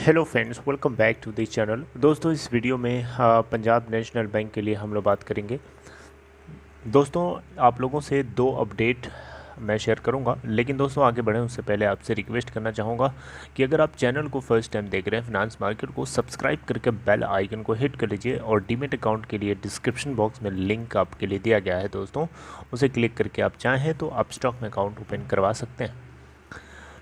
Hello friends, welcome back to the channel. दोस्तों, इस video में पंजाब नेशनल बैंक के लिए हम लोग बात करेंगे। दोस्तों, आप लोगों से दो अपडेट मैं शेयर करूंगा, लेकिन दोस्तों आगे बढ़ें उससे पहले आपसे रिक्वेस्ट करना चाहूँगा कि अगर आप चैनल को फर्स्ट टाइम देख रहे हैं फाइनेंस मार्केट को, सब्सक्राइब करके बेल आइकन को हिट कर लीजिए और डीमैट अकाउंट के लिए डिस्क्रिप्शन बॉक्स में लिंक आपके लिए दिया गया है दोस्तों, उसे क्लिक करके आप चाहें तो आप स्टॉक में अकाउंट ओपन करवा सकते हैं।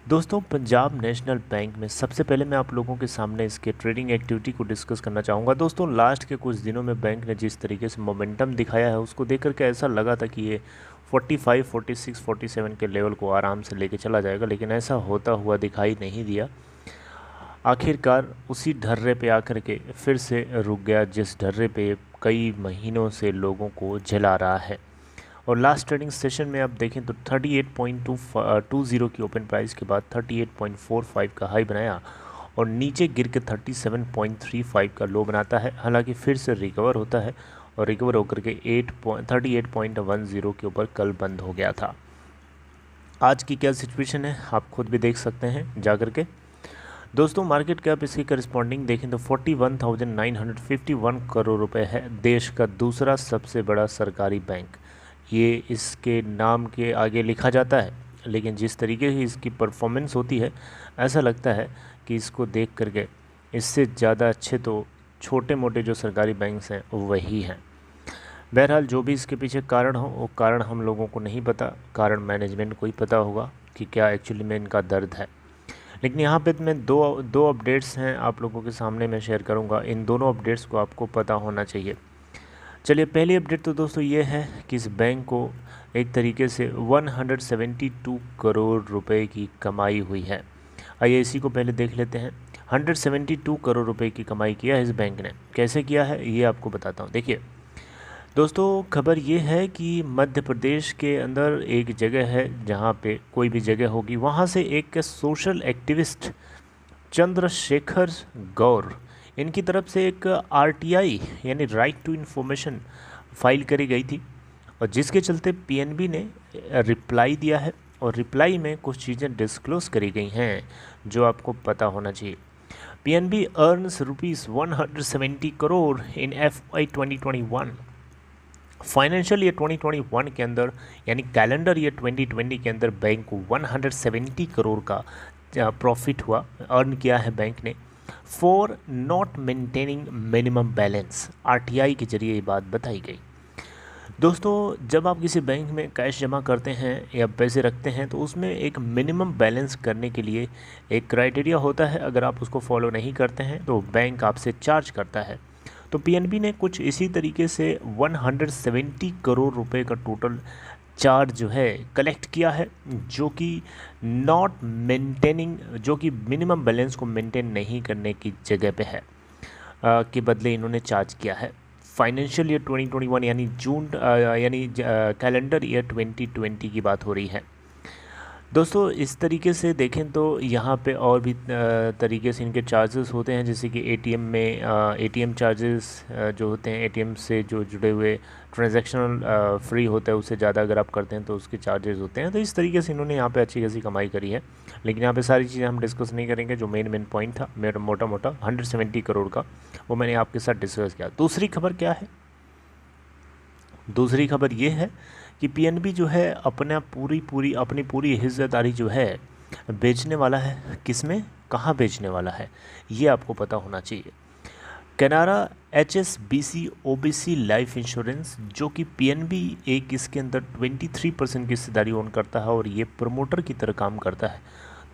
दोस्तों, पंजाब नेशनल बैंक में सबसे पहले मैं आप लोगों के सामने इसके ट्रेडिंग एक्टिविटी को डिस्कस करना चाहूँगा। दोस्तों, लास्ट के कुछ दिनों में बैंक ने जिस तरीके से मोमेंटम दिखाया है उसको देख करके ऐसा लगा था कि ये 45, 46, 47 के लेवल को आराम से लेके चला जाएगा, लेकिन ऐसा होता हुआ दिखाई नहीं दिया। आखिरकार उसी ढर्रे पे आकर के फिर से रुक गया, जिस ढर्रे पे कई महीनों से लोगों को झेला रहा है। और लास्ट ट्रेडिंग सेशन में आप देखें तो 38.20 की ओपन प्राइस के बाद 38.45 का हाई बनाया और नीचे गिर के 37.35 का लो बनाता है। हालांकि फिर से रिकवर होता है और रिकवर होकर के 38.10 के ऊपर कल बंद हो गया था। आज की क्या सिचुएशन है आप खुद भी देख सकते हैं जा कर के। दोस्तों, मार्केट कैप इसकी करस्पॉन्डिंग देखें तो 41,951 करोड़ रुपए है। देश का दूसरा सबसे बड़ा सरकारी बैंक ये इसके नाम के आगे लिखा जाता है, लेकिन जिस तरीके से इसकी परफॉर्मेंस होती है ऐसा लगता है कि इसको देख करके इससे ज़्यादा अच्छे तो छोटे मोटे जो सरकारी बैंक्स हैं वही हैं। बहरहाल जो भी इसके पीछे कारण हो, वो कारण हम लोगों को नहीं पता, कारण मैनेजमेंट को ही पता होगा कि क्या एक्चुअली में इनका दर्द है। लेकिन यहाँ पे मैं दो अपडेट्स हैं आप लोगों के सामने मैं शेयर करूँगा। इन दोनों अपडेट्स को आपको पता होना चाहिए। चलिए, पहली अपडेट तो दोस्तों ये है कि इस बैंक को एक तरीके से 172 करोड़ रुपए की कमाई हुई है। आइए इसी को पहले देख लेते हैं। 172 करोड़ रुपए की कमाई किया है इस बैंक ने। कैसे किया है ये आपको बताता हूँ। देखिए दोस्तों, खबर ये है कि मध्य प्रदेश के अंदर एक जगह है, जहाँ पे कोई भी जगह होगी वहाँ से एक सोशल एक्टिविस्ट चंद्रशेखर गौर, इनकी तरफ से एक आरटीआई यानी राइट टू इन्फॉर्मेशन फाइल करी गई थी, और जिसके चलते पीएनबी ने रिप्लाई दिया है और रिप्लाई में कुछ चीज़ें डिस्क्लोज करी गई हैं जो आपको पता होना चाहिए। पीएनबी अर्न्स ₹170 करोड़ इन FY 2021। फाइनेंशियल ईयर 2021 के अंदर यानी कैलेंडर ईयर 2020 के अंदर बैंक को 170 करोड़ का प्रॉफिट हुआ, अर्न किया है बैंक ने for not maintaining minimum balance. RTI के जरिए ये बात बताई गई। दोस्तों, जब आप किसी बैंक में कैश जमा करते हैं या पैसे रखते हैं तो उसमें एक मिनिमम बैलेंस करने के लिए एक क्राइटेरिया होता है। अगर आप उसको फॉलो नहीं करते हैं तो बैंक आपसे चार्ज करता है। तो पीएनबी ने कुछ इसी तरीके से 170 करोड़ रुपए का टोटल चार्ज जो है कलेक्ट किया है, जो कि नॉट मेंटेनिंग, जो कि मिनिमम बैलेंस को मेंटेन नहीं करने की जगह पे है, के बदले इन्होंने चार्ज किया है। फाइनेंशियल ईयर 2021 यानी कैलेंडर ईयर 2020 की बात हो रही है। दोस्तों, इस तरीके से देखें तो यहाँ पे और भी तरीके से इनके चार्जेस होते हैं, जैसे कि एटीएम में एटीएम चार्जेस जो होते हैं, एटीएम से जो जुड़े हुए ट्रांजैक्शनल फ्री होता है उससे ज़्यादा अगर आप करते हैं तो उसके चार्जेस होते हैं। तो इस तरीके से इन्होंने यहाँ पे अच्छी खासी कमाई करी है, लेकिन यहाँ पे सारी चीज़ें हम डिस्कस नहीं करेंगे। जो मेन पॉइंट था मेरा मोटा 170 करोड़ का, वो मैंने आपके साथ डिस्कस किया। दूसरी खबर क्या है? दूसरी खबर ये है कि पीएनबी जो है अपनी पूरी हिस्सेदारी जो है बेचने वाला है। किसमें, कहाँ बेचने वाला है, ये आपको पता होना चाहिए। Canara HSBC OBC life insurance, जो कि पीएनबी एक इसके अंदर 23% की हिस्सेदारी ओन करता है और ये प्रमोटर की तरह काम करता है।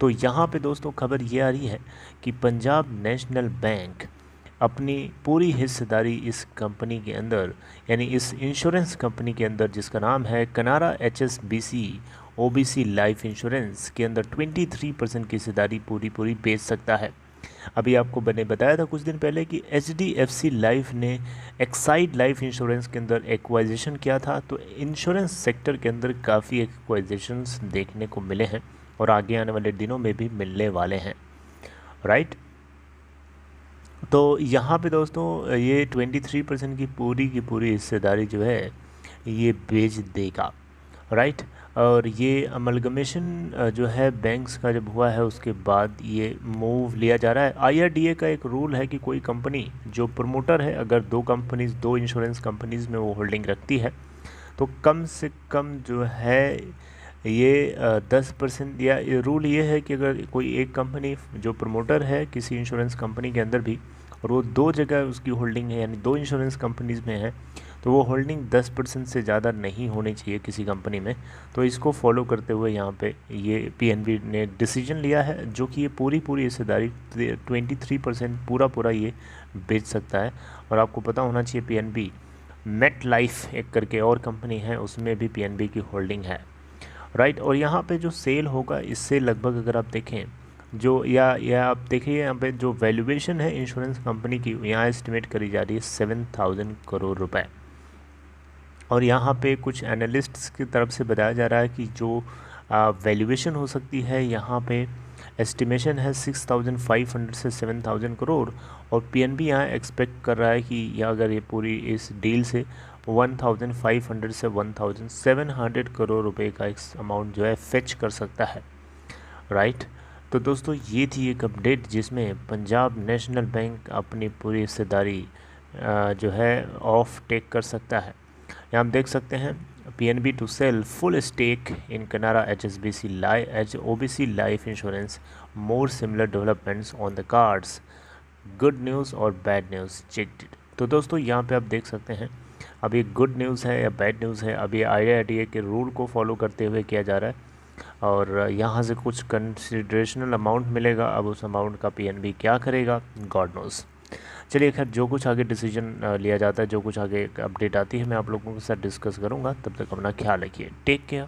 तो यहाँ पे दोस्तों खबर ये आ रही है कि पंजाब नेशनल बैंक अपनी पूरी हिस्सेदारी इस कंपनी के अंदर यानी इस इंश्योरेंस कंपनी के अंदर, जिसका नाम है Canara HSBC OBC life insurance के अंदर 23% की हिस्सेदारी पूरी बेच सकता है। अभी आपको मैंने बताया था कुछ दिन पहले कि HDFC लाइफ ने एक्साइड लाइफ इंश्योरेंस के अंदर एक्वाइजेशन किया था। तो इंश्योरेंस सेक्टर के अंदर काफ़ी एक्वाइजेशंस देखने को मिले हैं और आगे आने वाले दिनों में भी मिलने वाले हैं, राइट। तो यहाँ पे दोस्तों ये 23% की पूरी हिस्सेदारी जो है ये बेच देगा, राइट। और ये अमलगमेशन जो है बैंक्स का जब हुआ है उसके बाद ये मूव लिया जा रहा है। IRDA का एक रूल है कि कोई कंपनी जो प्रमोटर है, अगर दो इंश्योरेंस कंपनीज़ में वो होल्डिंग रखती है तो कम से कम जो है ये 10% या ये रूल ये है कि अगर कोई एक कंपनी जो प्रमोटर है किसी इंश्योरेंस कंपनी के अंदर भी, और वो दो जगह उसकी होल्डिंग है यानी दो इंश्योरेंस कंपनीज़ में है, तो वो होल्डिंग 10% से ज़्यादा नहीं होनी चाहिए किसी कंपनी में। तो इसको फॉलो करते हुए यहाँ पे ये PNB ने डिसीजन लिया है, जो कि ये पूरी हिस्सेदारी 23% पूरा ये बेच सकता है। और आपको पता होना चाहिए PNB मेट लाइफ एक करके और कंपनी है, उसमें भी PNB की होल्डिंग है, राइट। और यहाँ पे जो सेल होगा इससे लगभग अगर आप देखें जो या आप देखिए यहाँ पे जो वैल्यूएशन है इंश्योरेंस कंपनी की, यहाँ एस्टिमेट करी जा रही है 7,000 करोड़ रुपए। और यहाँ पे कुछ एनालिस्ट्स की तरफ से बताया जा रहा है कि जो वैल्यूएशन हो सकती है यहाँ पे एस्टिमेशन है 6,500 से 7,000 करोड़। और PNB यहाँ एक्सपेक्ट कर रहा है कि यह अगर ये पूरी इस डील से 1,500 से 1,700 करोड़ रुपए का एक अमाउंट जो है फेच कर सकता है, राइट। तो दोस्तों ये थी एक अपडेट जिसमें पंजाब नेशनल बैंक अपनी पूरी हिस्सेदारी जो है ऑफ टेक कर सकता है। यहाँ हम देख सकते हैं PNB to sell full stake in Canara OBC life insurance, more similar developments on the cards, good news और बैड न्यूज़ चेक्ड। तो दोस्तों यहाँ पे आप देख सकते हैं अब ये गुड न्यूज़ है या बैड न्यूज़ है, अब ये IRDA के रूल को फॉलो करते हुए किया जा रहा है और यहाँ से कुछ कंसिडरेशनल अमाउंट मिलेगा। अब उस अमाउंट का PNB क्या करेगा, गॉड नोज़। चलिए खैर, जो कुछ आगे डिसीजन लिया जाता है, जो कुछ आगे अपडेट आती है, मैं आप लोगों के साथ डिस्कस करूँगा। तब तक अपना ख्याल रखिए, टेक केयर।